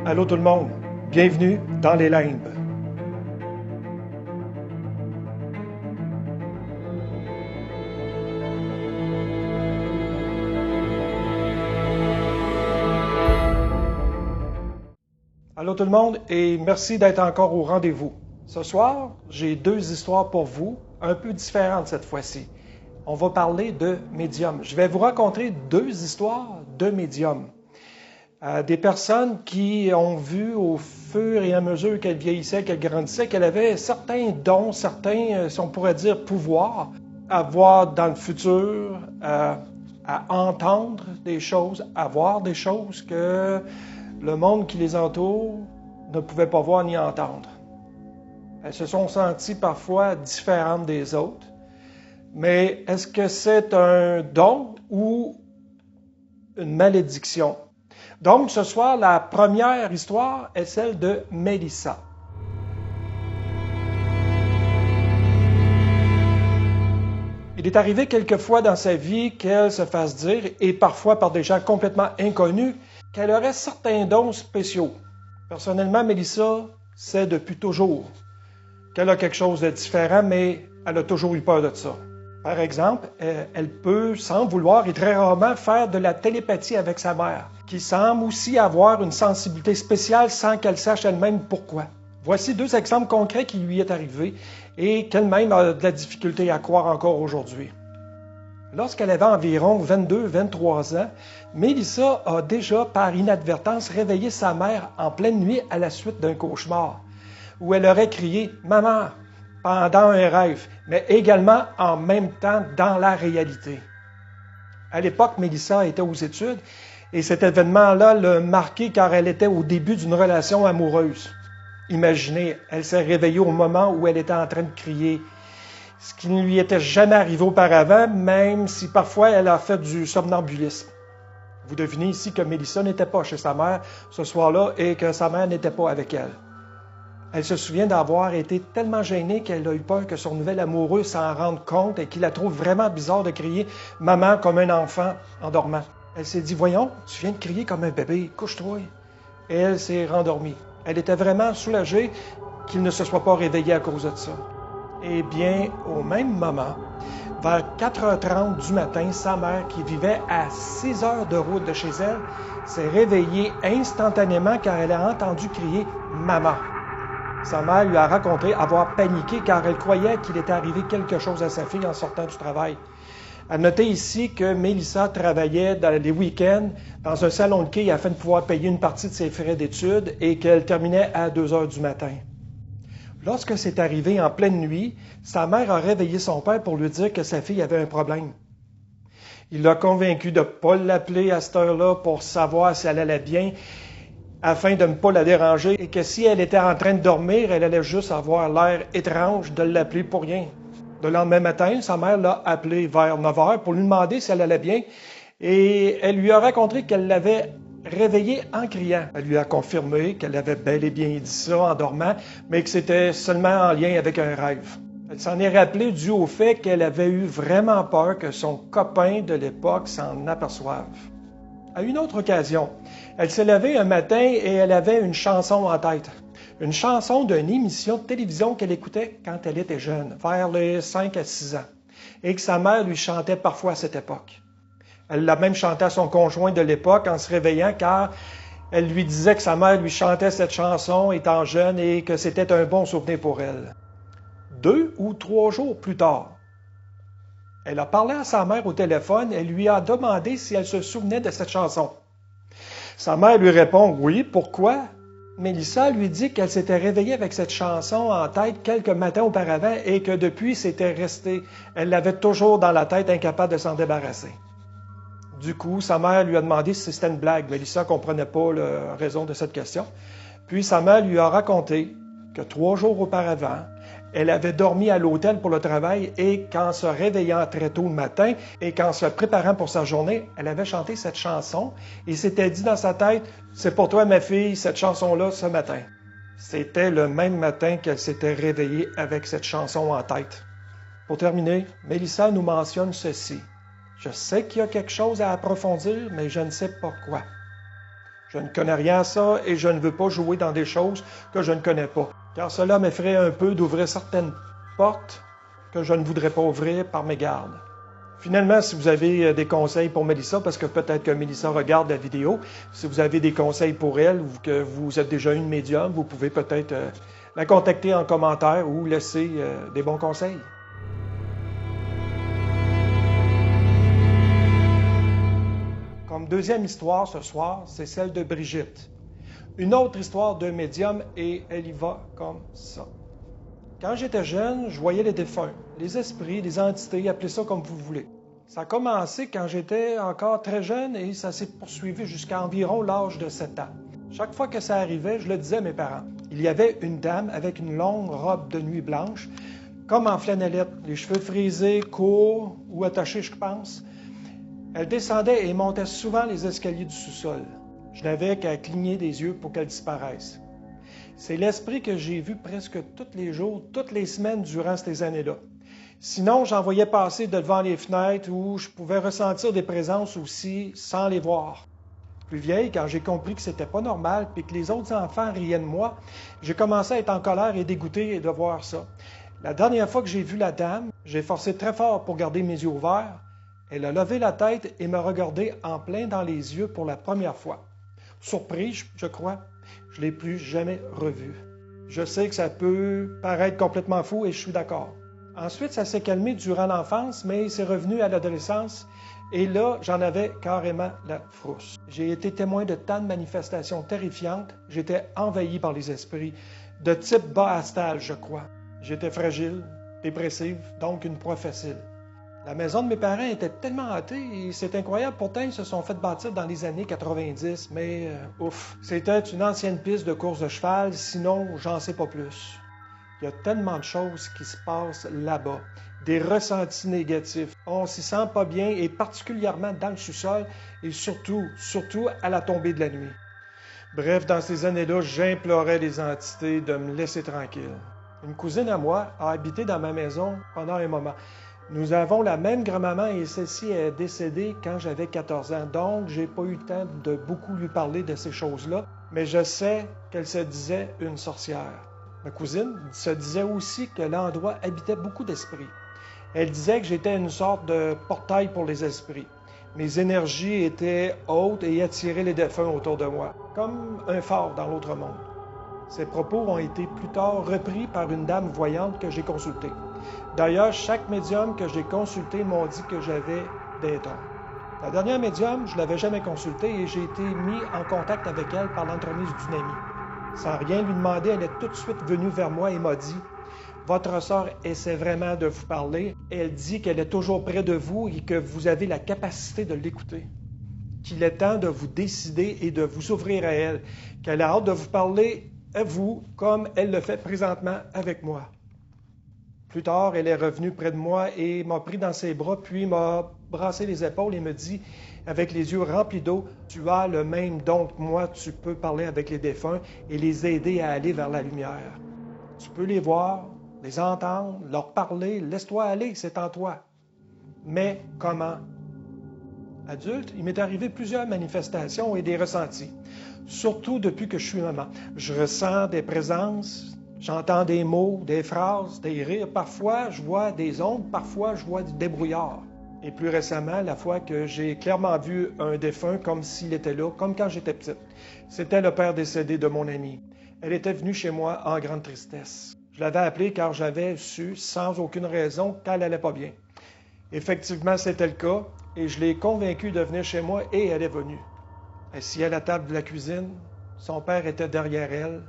Allô tout le monde, bienvenue dans les limbes. Allô tout le monde et merci d'être encore au rendez-vous. Ce soir, j'ai deux histoires pour vous, un peu différentes cette fois-ci. On va parler de médiums. Je vais vous raconter deux histoires de médiums. Des personnes qui ont vu au fur et à mesure qu'elles vieillissaient, qu'elles grandissaient, qu'elles avaient certains dons, certains, si on pourrait dire, pouvoirs à voir dans le futur, à entendre des choses, à voir des choses que le monde qui les entoure ne pouvait pas voir ni entendre. Elles se sont senties parfois différentes des autres, mais est-ce que c'est un don ou une malédiction? Donc, ce soir, la première histoire est celle de Mélissa. Il est arrivé quelquefois dans sa vie qu'elle se fasse dire, et parfois par des gens complètement inconnus, qu'elle aurait certains dons spéciaux. Personnellement, Mélissa sait depuis toujours qu'elle a quelque chose de différent, mais elle a toujours eu peur de ça. Par exemple, elle peut, sans vouloir et très rarement, faire de la télépathie avec sa mère, qui semble aussi avoir une sensibilité spéciale sans qu'elle sache elle-même pourquoi. Voici deux exemples concrets qui lui est arrivé et qu'elle-même a de la difficulté à croire encore aujourd'hui. Lorsqu'elle avait environ 22-23 ans, Mélissa a déjà, par inadvertance, réveillé sa mère en pleine nuit à la suite d'un cauchemar, où elle aurait crié « Maman !» pendant un rêve, mais également en même temps dans la réalité. À l'époque, Mélissa était aux études et cet événement-là l'a marqué car elle était au début d'une relation amoureuse. Imaginez, elle s'est réveillée au moment où elle était en train de crier, ce qui ne lui était jamais arrivé auparavant, même si parfois elle a fait du somnambulisme. Vous devinez ici que Mélissa n'était pas chez sa mère ce soir-là et que sa mère n'était pas avec elle. Elle se souvient d'avoir été tellement gênée qu'elle a eu peur que son nouvel amoureux s'en rende compte et qu'il la trouve vraiment bizarre de crier « Maman » comme un enfant en dormant. Elle s'est dit « Voyons, tu viens de crier comme un bébé, couche-toi ». Et elle s'est rendormie. Elle était vraiment soulagée qu'il ne se soit pas réveillé à cause de ça. Eh bien, au même moment, vers 4h30 du matin, sa mère, qui vivait à 6 heures de route de chez elle, s'est réveillée instantanément car elle a entendu crier « Maman ». Sa mère lui a raconté avoir paniqué car elle croyait qu'il était arrivé quelque chose à sa fille en sortant du travail. À noter ici que Mélissa travaillait dans les week-ends dans un salon de quai afin de pouvoir payer une partie de ses frais d'études et qu'elle terminait à 2 heures du matin. Lorsque c'est arrivé en pleine nuit, sa mère a réveillé son père pour lui dire que sa fille avait un problème. Il l'a convaincu de ne pas l'appeler à cette heure-là pour savoir si elle allait bien, afin de ne pas la déranger et que si elle était en train de dormir, elle allait juste avoir l'air étrange de l'appeler pour rien. Le lendemain matin, sa mère l'a appelé vers 9 heures pour lui demander si elle allait bien et elle lui a raconté qu'elle l'avait réveillée en criant. Elle lui a confirmé qu'elle avait bel et bien dit ça en dormant, mais que c'était seulement en lien avec un rêve. Elle s'en est rappelée dû au fait qu'elle avait eu vraiment peur que son copain de l'époque s'en aperçoive. À une autre occasion, elle s'est levée un matin et elle avait une chanson en tête. Une chanson d'une émission de télévision qu'elle écoutait quand elle était jeune, vers les 5 à 6 ans, et que sa mère lui chantait parfois à cette époque. Elle l'a même chanté à son conjoint de l'époque en se réveillant car elle lui disait que sa mère lui chantait cette chanson étant jeune et que c'était un bon souvenir pour elle. 2 ou 3 jours plus tard, elle a parlé à sa mère au téléphone et lui a demandé si elle se souvenait de cette chanson. Sa mère lui répond « Oui, pourquoi ?» Mélissa lui dit qu'elle s'était réveillée avec cette chanson en tête quelques matins auparavant et que depuis, c'était resté. Elle l'avait toujours dans la tête, incapable de s'en débarrasser. Du coup, sa mère lui a demandé si c'était une blague. Mélissa ne comprenait pas la raison de cette question. Puis sa mère lui a raconté que 3 jours auparavant, elle avait dormi à l'hôtel pour le travail et qu'en se réveillant très tôt le matin et qu'en se préparant pour sa journée, elle avait chanté cette chanson et s'était dit dans sa tête « C'est pour toi ma fille, cette chanson-là ce matin ». C'était le même matin qu'elle s'était réveillée avec cette chanson en tête. Pour terminer, Mélissa nous mentionne ceci. « Je sais qu'il y a quelque chose à approfondir, mais je ne sais pas quoi. Je ne connais rien à ça et je ne veux pas jouer dans des choses que je ne connais pas, car cela m'effraie un peu d'ouvrir certaines portes que je ne voudrais pas ouvrir par mégarde. Finalement, si vous avez des conseils pour Mélissa, parce que peut-être que Mélissa regarde la vidéo, si vous avez des conseils pour elle ou que vous êtes déjà une médium, vous pouvez peut-être la contacter en commentaire ou laisser des bons conseils. Comme deuxième histoire ce soir, c'est celle de Brigitte. Une autre histoire de médium et elle y va comme ça. Quand j'étais jeune, je voyais les défunts, les esprits, les entités, appelez ça comme vous voulez. Ça a commencé quand j'étais encore très jeune et ça s'est poursuivi jusqu'à environ l'âge de 7 ans. Chaque fois que ça arrivait, je le disais à mes parents. Il y avait une dame avec une longue robe de nuit blanche, comme en flanellette, les cheveux frisés, courts ou attachés, je pense. Elle descendait et montait souvent les escaliers du sous-sol. Je n'avais qu'à cligner des yeux pour qu'elle disparaisse. C'est l'esprit que j'ai vu presque tous les jours, toutes les semaines durant ces années-là. Sinon, j'en voyais passer devant les fenêtres où je pouvais ressentir des présences aussi sans les voir. Plus vieille, quand j'ai compris que c'était pas normal et que les autres enfants riaient de moi, j'ai commencé à être en colère et dégoûté de voir ça. La dernière fois que j'ai vu la dame, j'ai forcé très fort pour garder mes yeux ouverts. Elle a levé la tête et m'a regardé en plein dans les yeux pour la première fois. Surpris, je crois, je ne l'ai plus jamais revue. Je sais que ça peut paraître complètement fou et je suis d'accord. Ensuite, ça s'est calmé durant l'enfance, mais c'est revenu à l'adolescence et là, j'en avais carrément la frousse. J'ai été témoin de tant de manifestations terrifiantes, j'étais envahi par les esprits, de type bas astral, je crois. J'étais fragile, dépressive, donc une proie facile. La maison de mes parents était tellement hantée et c'est incroyable, pourtant ils se sont fait bâtir dans les années 90, mais ouf, c'était une ancienne piste de course de cheval, sinon j'en sais pas plus. Il y a tellement de choses qui se passent là-bas, des ressentis négatifs. On s'y sent pas bien et particulièrement dans le sous-sol et surtout à la tombée de la nuit. Bref, dans ces années-là, j'implorais les entités de me laisser tranquille. Une cousine à moi a habité dans ma maison pendant un moment. Nous avons la même grand-maman et celle-ci est décédée quand j'avais 14 ans, donc j'ai pas eu le temps de beaucoup lui parler de ces choses-là, mais je sais qu'elle se disait une sorcière. Ma cousine se disait aussi que l'endroit habitait beaucoup d'esprits. Elle disait que j'étais une sorte de portail pour les esprits. Mes énergies étaient hautes et attiraient les défunts autour de moi, comme un phare dans l'autre monde. Ces propos ont été plus tard repris par une dame voyante que j'ai consultée. D'ailleurs, chaque médium que j'ai consulté m'ont dit que j'avais des dons. La dernière médium, je ne l'avais jamais consultée et j'ai été mis en contact avec elle par l'entremise d'une amie. Sans rien lui demander, elle est tout de suite venue vers moi et m'a dit « Votre sœur essaie vraiment de vous parler. Elle dit qu'elle est toujours près de vous et que vous avez la capacité de l'écouter. Qu'il est temps de vous décider et de vous ouvrir à elle. Qu'elle a hâte de vous parler à vous comme elle le fait présentement avec moi. » Plus tard, elle est revenue près de moi et m'a pris dans ses bras, puis m'a brassé les épaules et me dit, avec les yeux remplis d'eau, « Tu as le même don que moi, tu peux parler avec les défunts et les aider à aller vers la lumière. Tu peux les voir, les entendre, leur parler, laisse-toi aller, c'est en toi. » Mais comment? Adulte, il m'est arrivé plusieurs manifestations et des ressentis, surtout depuis que je suis maman. Je ressens des présences. J'entends des mots, des phrases, des rires. Parfois, je vois des ombres, parfois, je vois des brouillards. Et plus récemment, la fois que j'ai clairement vu un défunt comme s'il était là, comme quand j'étais petite. C'était le père décédé de mon amie. Elle était venue chez moi en grande tristesse. Je l'avais appelée car j'avais su, sans aucune raison, qu'elle n'allait pas bien. Effectivement, c'était le cas, et je l'ai convaincue de venir chez moi et elle est venue. Assise à la table de la cuisine, son père était derrière elle.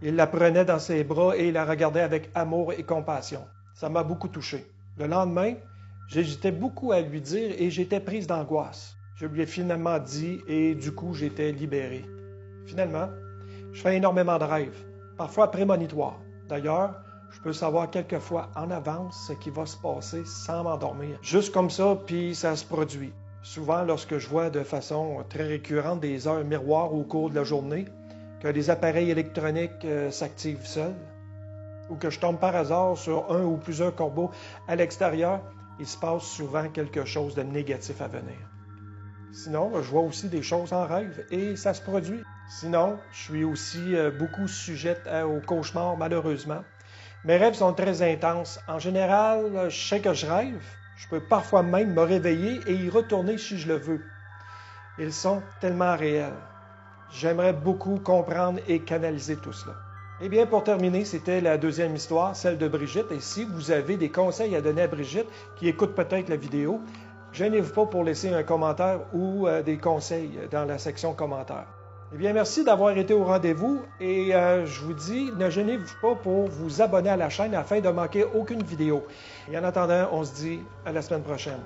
Il la prenait dans ses bras et il la regardait avec amour et compassion. Ça m'a beaucoup touché. Le lendemain, j'hésitais beaucoup à lui dire et j'étais prise d'angoisse. Je lui ai finalement dit et du coup, j'étais libéré. Finalement, je fais énormément de rêves, parfois prémonitoires. D'ailleurs, je peux savoir quelquefois en avance ce qui va se passer sans m'endormir. Juste comme ça, puis ça se produit. Souvent, lorsque je vois de façon très récurrente des heures miroirs au cours de la journée, que les appareils électroniques s'activent seuls, ou que je tombe par hasard sur un ou plusieurs corbeaux à l'extérieur, il se passe souvent quelque chose de négatif à venir. Sinon, je vois aussi des choses en rêve et ça se produit. Sinon, je suis aussi beaucoup sujette aux cauchemars, malheureusement. Mes rêves sont très intenses. En général, je sais que je rêve. Je peux parfois même me réveiller et y retourner si je le veux. Ils sont tellement réels. J'aimerais beaucoup comprendre et canaliser tout cela. Eh bien, pour terminer, c'était la deuxième histoire, celle de Brigitte. Et si vous avez des conseils à donner à Brigitte, qui écoute peut-être la vidéo, gênez-vous pas pour laisser un commentaire ou des conseils dans la section commentaires. Eh bien, merci d'avoir été au rendez-vous et je vous dis, ne gênez-vous pas pour vous abonner à la chaîne afin de ne manquer aucune vidéo. Et en attendant, on se dit à la semaine prochaine.